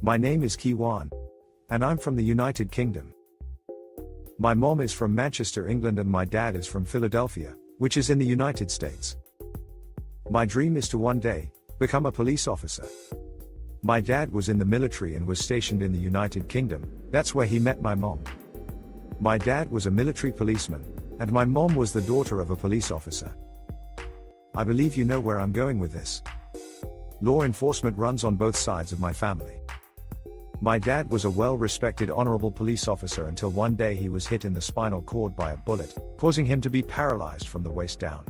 My name is Kyjuan, and I'm from the United Kingdom. My mom is from Manchester, England, and my dad is from Philadelphia, which is in the United States. My dream is to one day become a police officer. My dad was in the military and was stationed in the United Kingdom. That's where he met my mom. My dad was a military policeman, and my mom was the daughter of a police officer. I believe you know where I'm going with this. Law enforcement runs on both sides of my family. My dad was a well-respected honorable police officer until one day he was hit in the spinal cord by a bullet, causing him to be paralyzed from the waist down.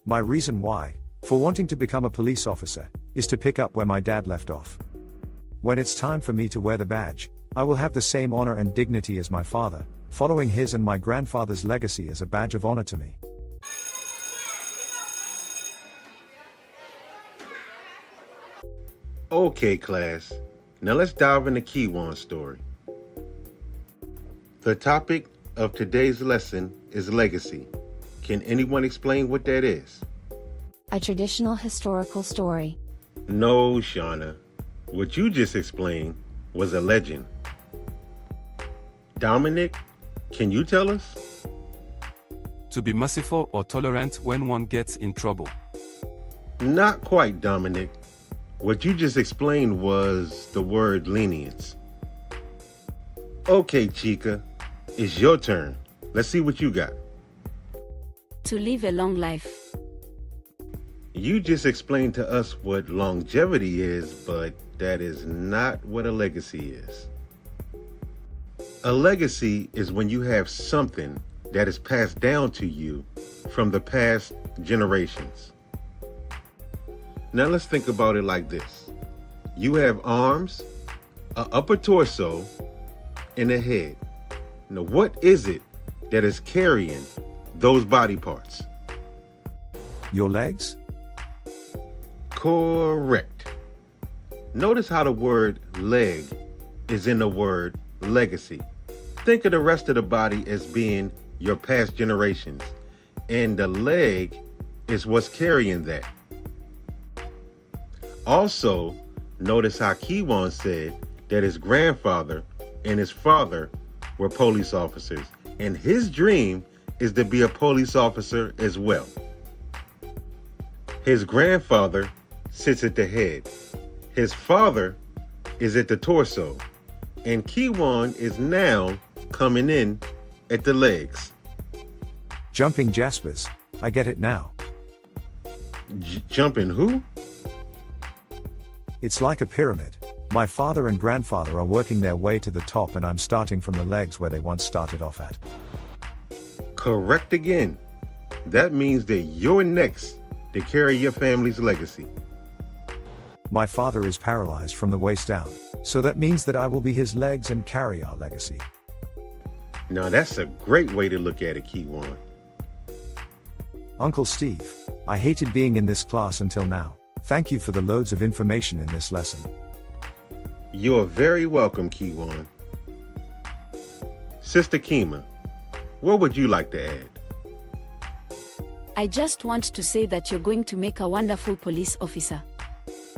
My reason why, for wanting to become a police officer, is to pick up where my dad left off. When it's time for me to wear the badge, I will have the same honor and dignity as my father, following his and my grandfather's legacy as a badge of honor to me. Okay, class. Now let's dive into Kyjuan's story. The topic of today's lesson is legacy. Can anyone explain what that is? A traditional historical story. No, Shauna. What you just explained was a legend. Dominic, can you tell us? To be merciful or tolerant when one gets in trouble. Not quite, Dominic. What you just explained was the word lenience. Okay, Chica, it's your turn. Let's see what you got. To live a long life. You just explained to us what longevity is, but that is not what a legacy is. A legacy is when you have something that is passed down to you from the past generations. Now let's think about it like this. You have arms, an upper torso, and a head. Now what is it that is carrying those body parts? Your legs? Correct. Notice how the word leg is in the word legacy. Think of the rest of the body as being your past generations, and the leg is what's carrying that. Also, notice how Kyjuan said that his grandfather and his father were police officers, and his dream is to be a police officer as well. His grandfather sits at the head. His father is at the torso, and Kyjuan is now coming in at the legs. Jumping Jaspers, I get it now. Jumping who? It's like a pyramid. My father and grandfather are working their way to the top, and I'm starting from the legs where they once started off at. Correct again. That means that you're next to carry your family's legacy. My father is paralyzed from the waist down, so that means that I will be his legs and carry our legacy. Now that's a great way to look at it, Kyjuan. Uncle Steve, I hated being in this class until now. Thank you for the loads of information in this lesson. You're very welcome, Kyjuan. Sister Kima, what would you like to add? I just want to say that you're going to make a wonderful police officer.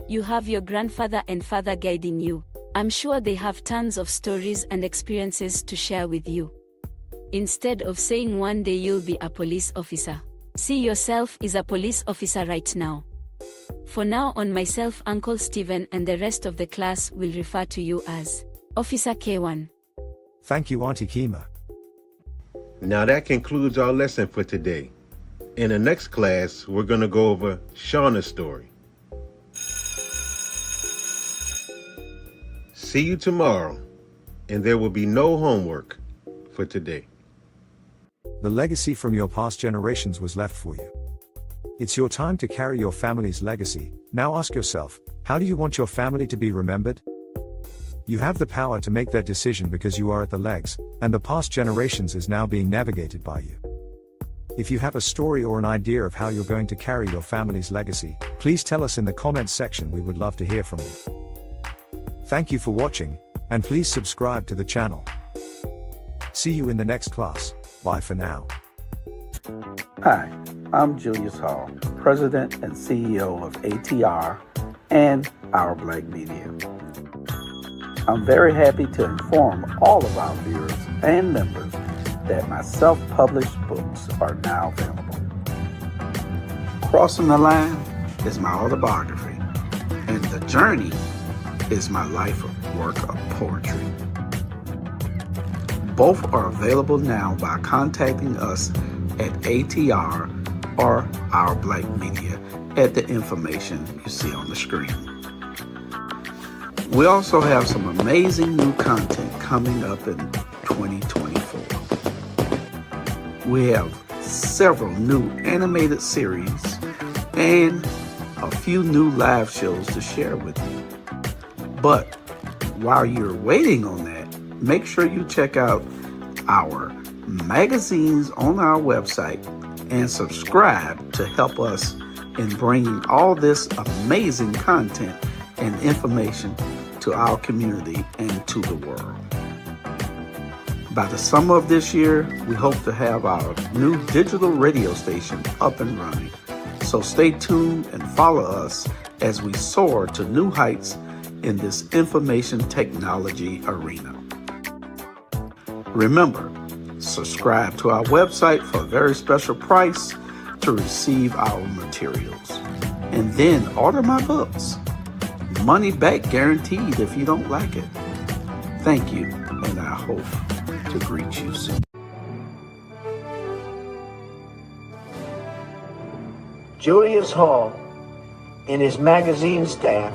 You have your grandfather and father guiding you. I'm sure they have tons of stories and experiences to share with you. Instead of saying one day you'll be a police officer, see yourself as a police officer right now. For now on, myself, Uncle Steven, and the rest of the class will refer to you as Officer Kyjuan. Thank you, Auntie Kima. Now that concludes our lesson for today. In the next class, we're going to go over Shauna's story. See you tomorrow, and there will be no homework for today. The legacy from your past generations was left for you. It's your time to carry your family's legacy. Now ask yourself, how do you want your family to be remembered? You have the power to make that decision because you are at the legs, and the past generations is now being navigated by you. If you have a story or an idea of how you're going to carry your family's legacy, please tell us in the comments section. We would love to hear from you. Thank you for watching, and please subscribe to the channel. See you in the next class. Bye for now. Hi, I'm Julius Hall, President and CEO of ATR and Our Black Media. I'm very happy to inform all of our viewers and members that my self-published books are now available. Crossing the Line is my autobiography, and The Journey is my life work of poetry. Both are available now by contacting us at ATR or Our Black Media at the information you see on the screen. We also have some amazing new content coming up in 2024. We have several new animated series and a few new live shows to share with you. But while you're waiting on that, make sure you check out our magazines on our website and subscribe to help us in bringing all this amazing content and information to our community and to the world. By the summer of this year, we hope to have our new digital radio station up and running. So stay tuned and follow us as we soar to new heights in this information technology arena. Remember, subscribe to our website for a very special price to receive our materials. And then order my books. Money back guaranteed if you don't like it. Thank you, and I hope to greet you soon. Julius Hall and his magazine staff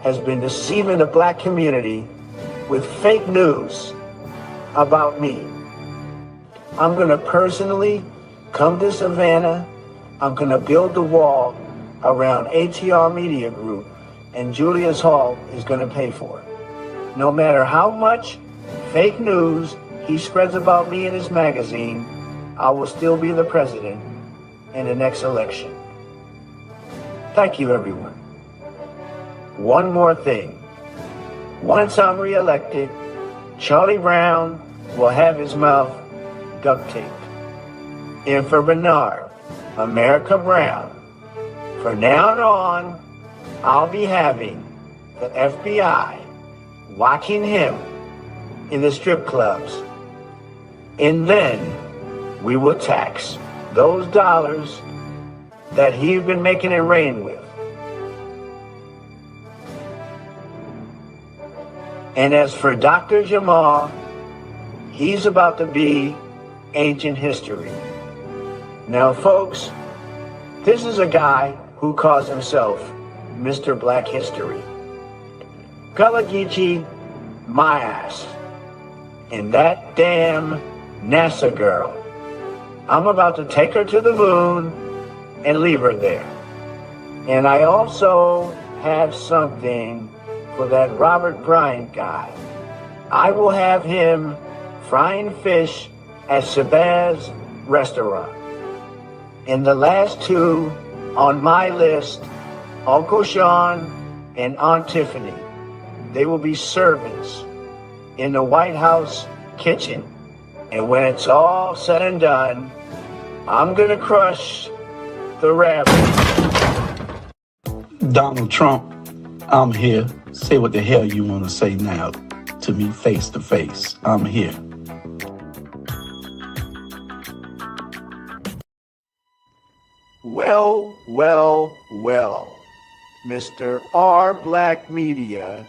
has been deceiving the black community with fake news about me. I'm going to personally come to Savannah. I'm going to build the wall around ATR Media Group, and Julius Hall is going to pay for it. No matter how much fake news he spreads about me in his magazine, I will still be the president in the next election. Thank you, everyone. One more thing. Once I'm reelected, Charlie Brown will have his mouth duct taped. And for Bernard, America Brown, from now on, I'll be having the FBI watching him in the strip clubs. And then we will tax those dollars that he's been making it rain with. And as for Dr. Jamal, he's about to be ancient history. Now, folks, this is a guy who calls himself Mr. Black History. Gullah Geechee, my ass. And that damn NASA girl. I'm about to take her to the moon and leave her there. And I also have something for that Robert Bryant guy. I will have him frying fish at Shabazz restaurant. And the last two on my list, Uncle Sean and Aunt Tiffany, they will be servants in the White House kitchen. And when it's all said and done, I'm gonna crush the rabbit. Donald Trump, I'm here. Say what the hell you want to say now to me face to face. I'm here. Well, well, well, Mr. R. Black Media.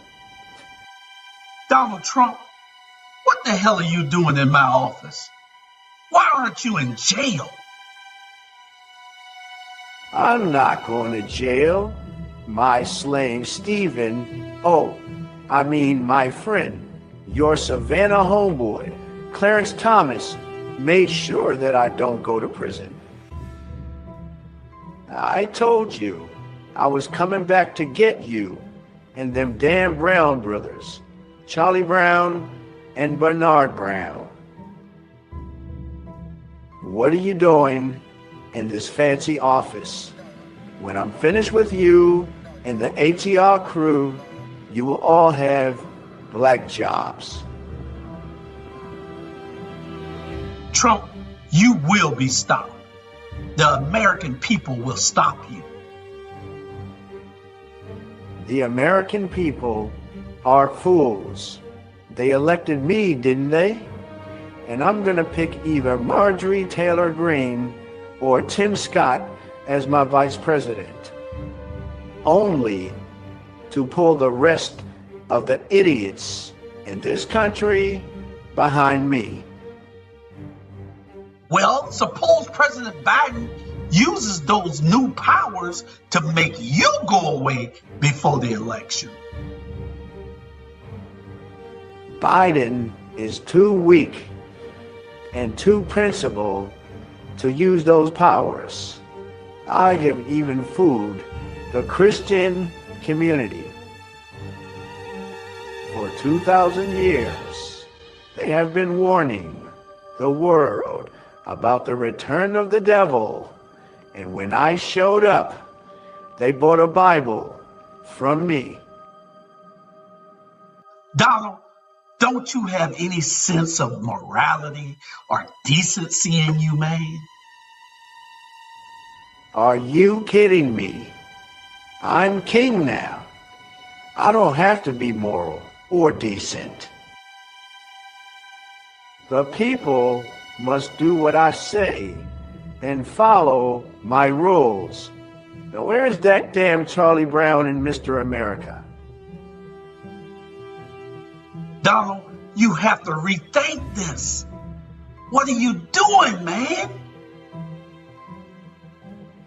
Donald Trump, what the hell are you doing in my office? Why aren't you in jail? I'm not going to jail. My slave, Stephen, my friend, your Savannah homeboy, Clarence Thomas, made sure that I don't go to prison. I told you I was coming back to get you and them damn Brown brothers, Charlie Brown and Bernard Brown. What are you doing in this fancy office? When I'm finished with you and the ATR crew, you will all have black jobs. Trump, you will be stopped. The American people will stop you. The American people are fools. They elected me, didn't they? And I'm gonna pick either Marjorie Taylor Greene or Tim Scott as my vice president, only to pull the rest of the idiots in this country behind me. Well, suppose President Biden uses those new powers to make you go away before the election. Biden is too weak and too principled to use those powers. I have even fooled the Christian community. For 2,000 years, they have been warning the world about the return of the devil. And when I showed up, they bought a Bible from me. Donald, don't you have any sense of morality or decency in you, man? Are you kidding me? I'm king now. I don't have to be moral or decent. The people must do what I say and follow my rules. Now, where's that damn Charlie Brown and Mr. America? Donald, you have to rethink this. What are you doing, man?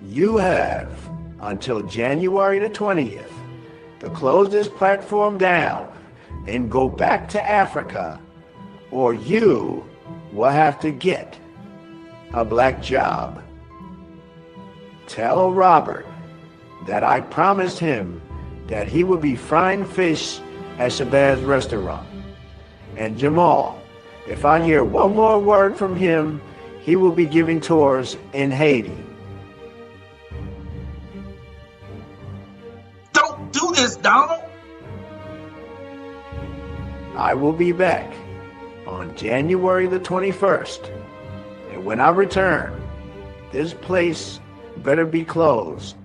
You have until January the 20th to close this platform down and go back to Africa, or you will have to get a black job. Tell Robert that I promised him that he would be frying fish at Shabazz restaurant. And Jamal, if I hear one more word from him, he will be giving tours in Haiti. Don't do this, Donald. I will be back on January the 21st. And when I return, this place better be closed.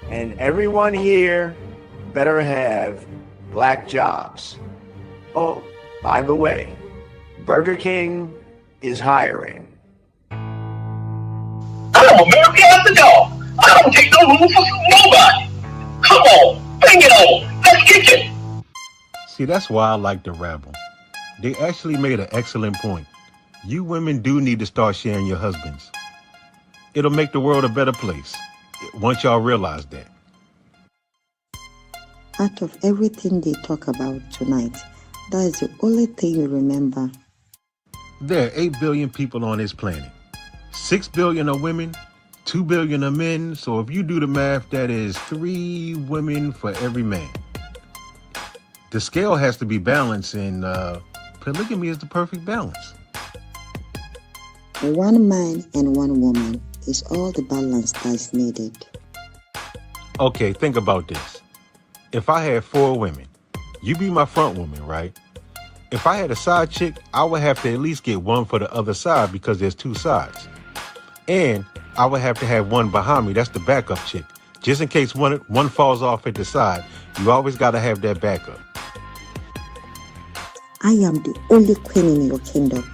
And everyone here better have black jobs. Oh, by the way, Burger King is hiring. I'm American at the door. I don't take no room for nobody. Come on, bring it on. Let's kick it. See, that's why I like the rabble. They actually made an excellent point. You women do need to start sharing your husbands. It'll make the world a better place once y'all realize that. Out of everything they talk about tonight, that is the only thing you remember. There are 8 billion people on this planet. 6 billion are women, 2 billion are men. So if you do the math, that is 3 women for every man. The scale has to be balanced, and polygamy is the perfect balance. One man and one woman is all the balance that's needed. Okay, think about this. If I had 4 women, you be my front woman, right? If I had a side chick, I would have to at least get one for the other side because there's 2 sides. And I would have to have one behind me. That's the backup chick. Just in case one falls off at the side, you always got to have that backup. I am the only queen in your kingdom.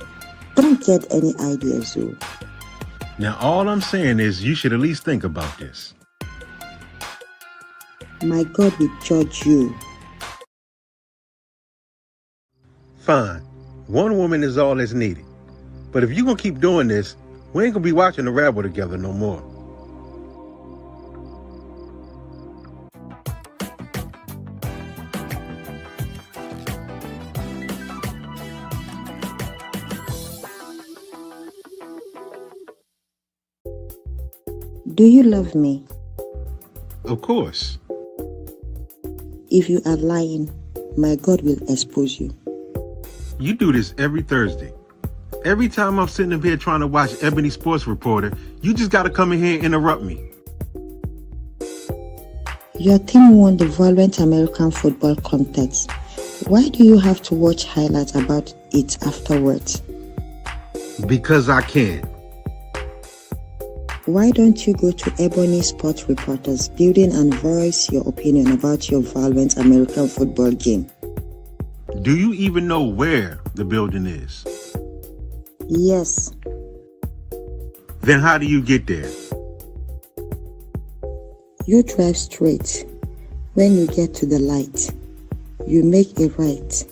Don't get any ideas, though. Now, all I'm saying is you should at least think about this. My God will judge you. Fine. One woman is all that's needed. But if you're going to keep doing this, we ain't going to be watching the rabble together no more. Do you love me? Of course. If you are lying, my God will expose you. You do this every Thursday. Every time I'm sitting up here trying to watch Ebony Sports Reporter, you just got to come in here and interrupt me. Your team won the Violent American Football Contest. Why do you have to watch highlights about it afterwards? Because I can. Why don't you go to Ebony Sport Reporters building and voice your opinion about your violent American football game? Do you even know where the building is? Yes. Then how do you get there? You drive straight. When you get to the light, you make a right.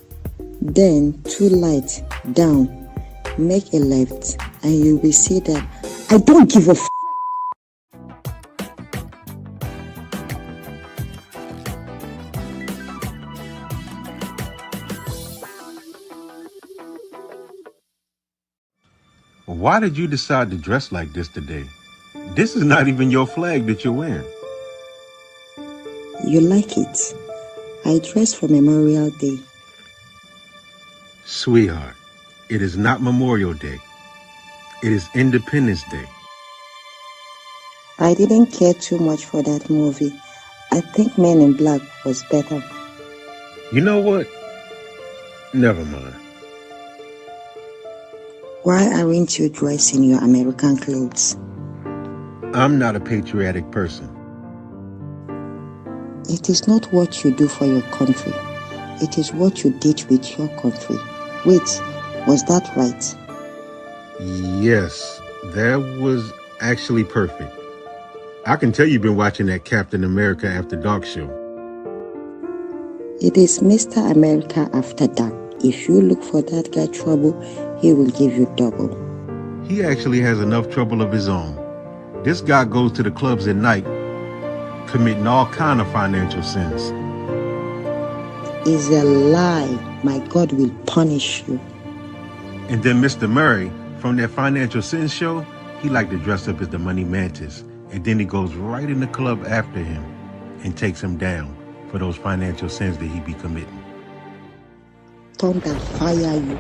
Then 2 lights down, make a left, and you will see that I don't give a f***. Why did you decide to dress like this today? This is not even your flag that you're wearing. You like it? I dress for Memorial Day. Sweetheart, it is not Memorial Day. It is Independence Day. I didn't care too much for that movie. I think Men in Black was better. You know what? Never mind. Why aren't you dressed in your American clothes? I'm not a patriotic person. It is not what you do for your country. It is what you did with your country. Wait, was that right? Yes, that was actually perfect. I can tell you've been watching that Captain America After Dark show. It is Mr. America After Dark. If you look for that guy trouble, he will give you double. He actually has enough trouble of his own. This guy goes to the clubs at night, committing all kind of financial sins. It's a lie. My God will punish you. And then Mr. Murray, from that financial sins show, he liked to dress up as the Money Mantis. And then he goes right in the club after him and takes him down for those financial sins that he be committing. Thunder fire you.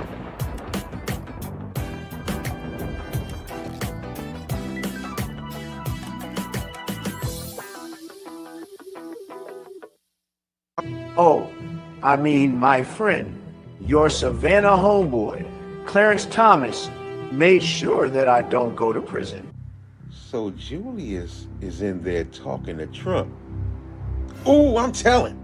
Oh, I mean, my friend, your Savannah homeboy, Clarence Thomas, made sure that I don't go to prison. So Julius is in there talking to Trump. Oh, I'm telling.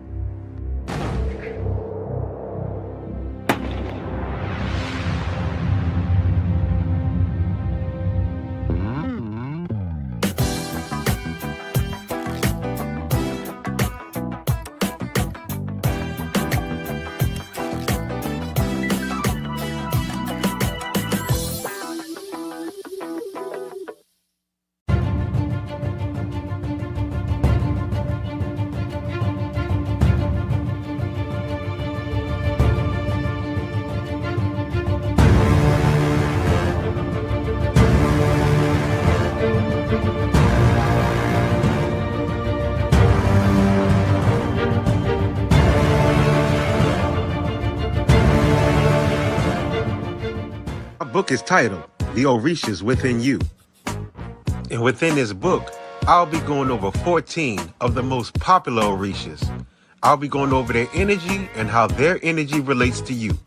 My book is titled, The Orishas Within You. And within this book, I'll be going over 14 of the most popular Orishas. I'll be going over their energy and how their energy relates to you.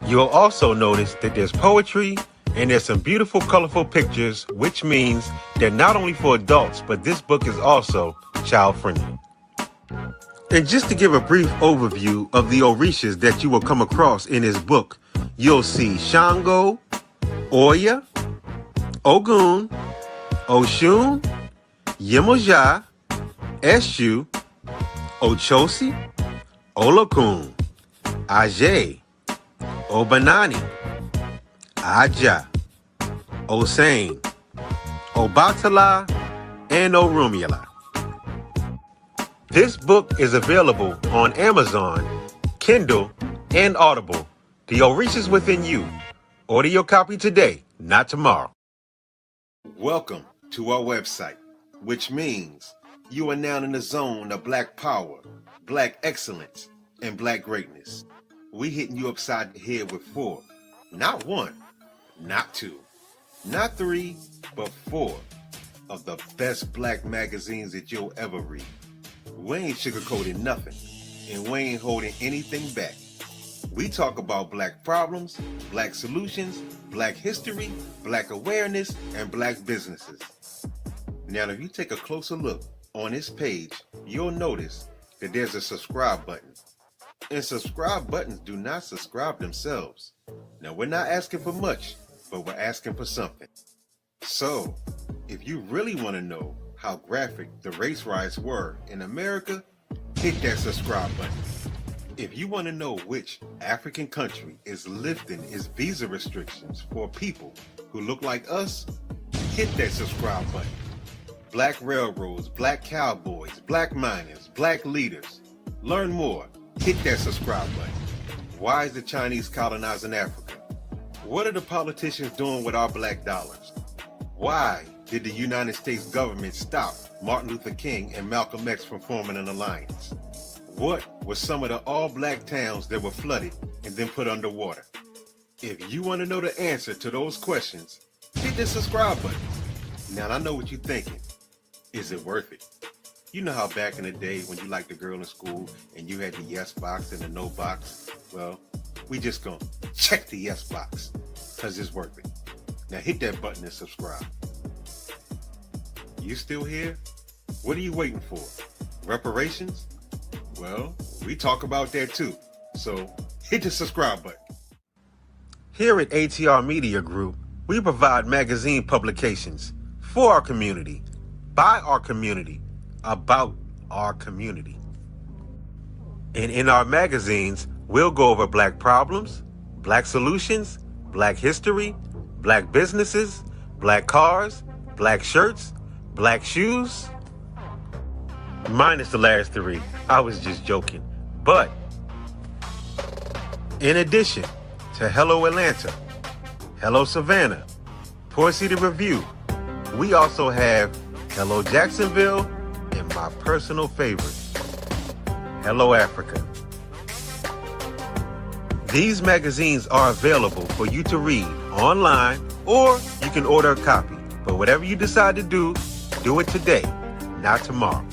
You'll also notice that there's poetry and there's some beautiful, colorful pictures, which means they're not only for adults, but this book is also child-friendly. And just to give a brief overview of the Orishas that you will come across in this book, you'll see Shango, Oya, Ogun, Oshun, Yemoja, Eshu, Ochosi, Olokun, Ajay, Obanani, Aja, Osain, Obatala, and Orumila. This book is available on Amazon, Kindle, and Audible. The Orishas Within You. Order your copy today, not tomorrow. Welcome to our website, which means you are now in the zone of Black power, Black excellence, and Black greatness. We hitting you upside the head with 4, not 1, not 2, not 3, but 4 of the best Black magazines that you'll ever read. We ain't sugarcoating nothing, and we ain't holding anything back. We talk about Black problems, Black solutions, Black history, Black awareness, and Black businesses. Now, if you take a closer look on this page, you'll notice that there's a subscribe button. And subscribe buttons do not subscribe themselves. Now, we're not asking for much, but we're asking for something. So, if you really want to know how graphic the race riots were in America, hit that subscribe button. If you want to know which African country is lifting its visa restrictions for people who look like us, hit that subscribe button. Black railroads, Black cowboys, Black miners, Black leaders. Learn more. Hit that subscribe button. Why is the Chinese colonizing Africa? What are the politicians doing with our black dollars? Why did the United States government stop Martin Luther King and Malcolm X from forming an alliance? What were some of the all-black towns that were flooded and then put underwater? If you want to know the answer to those questions, hit the subscribe button. Now, I know what you're thinking. Is it worth it? You know how back in the day when you liked a girl in school and you had the yes box and the no box? Well, we just gonna check the yes box because it's worth it. Now hit that button and subscribe. You still here? What are you waiting for? Reparations? Well, we talk about that too. So hit the subscribe button. Here at ATR Media Group, we provide magazine publications for our community, by our community, about our community. And in our magazines, we'll go over Black problems, Black solutions, Black history, Black businesses, Black cars, Black shirts, Black shoes. Minus the last three. I was just joking. But in addition to Hello Atlanta, Hello Savannah, Port City Review, we also have Hello Jacksonville, and my personal favorite, Hello Africa. These magazines are available for you to read online, or you can order a copy. But whatever you decide to do, do it today, not tomorrow.